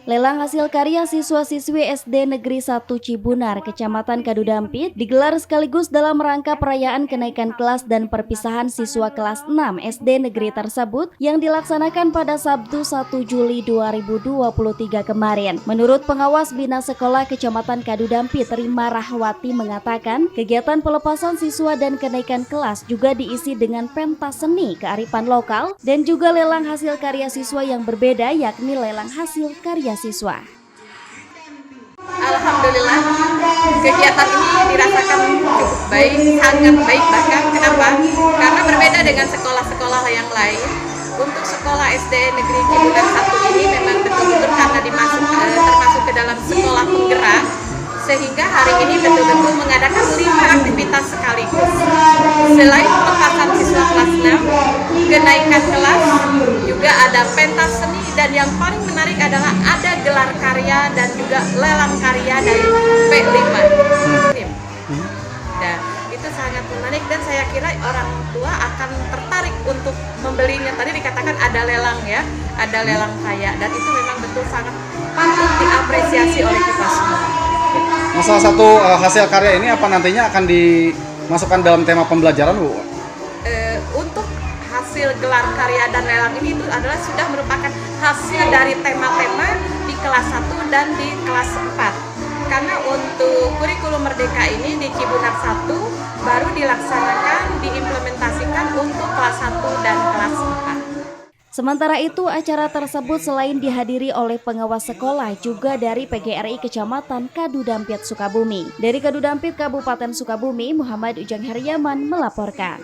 Lelang hasil karya siswa-siswi SD Negeri 1 Cibunar, Kecamatan Kadudampit, digelar sekaligus dalam rangka perayaan kenaikan kelas dan perpisahan siswa kelas 6 SD negeri tersebut yang dilaksanakan pada Sabtu 1 Juli 2023 kemarin. Menurut pengawas Bina Sekolah Kecamatan Kadudampit, Rima Rahwati mengatakan, kegiatan pelepasan siswa dan kenaikan kelas juga diisi dengan pentas seni kearifan lokal dan juga lelang hasil karya siswa yang berbeda, yakni lelang hasil karya siswa. Alhamdulillah, kegiatan ini dirasakan cukup baik, sangat baik bahkan. Kenapa? Karena berbeda dengan sekolah-sekolah yang lain. Untuk sekolah SD Negeri Cibunar 1 ini memang betul-betul karena termasuk ke dalam sekolah penggerak, sehingga hari ini betul-betul mengadakan 5 aktivitas sekaligus. Selain pelepasan siswa kelas 6, kenaikan kelas, juga ada pentas seni, dan yang paling menarik adalah ada gelar karya dan juga lelang karya dari P5. Nah, itu sangat menarik dan saya kira orang tua akan tertarik untuk membelinya. Tadi dikatakan ada lelang ya, ada lelang karya, dan itu memang betul sangat patut diapresiasi oleh kita semua. Nah, salah satu hasil karya ini apa nantinya akan dimasukkan dalam tema pembelajaran, Bu? Untuk hasil gelar karya dan lelang ini itu adalah sudah merupakan hasil dari tema-tema di kelas 1 dan di kelas 4. Karena untuk kurikulum Merdeka ini di Cibunar 1 baru dilaksanakan, diimplementasikan untuk kelas 1 dan kelas 4. Sementara itu, acara tersebut selain dihadiri oleh pengawas sekolah juga dari PGRI Kecamatan Kadudampit Sukabumi. Dari Kadudampit Kabupaten Sukabumi, Muhammad Ujang Heriaman melaporkan.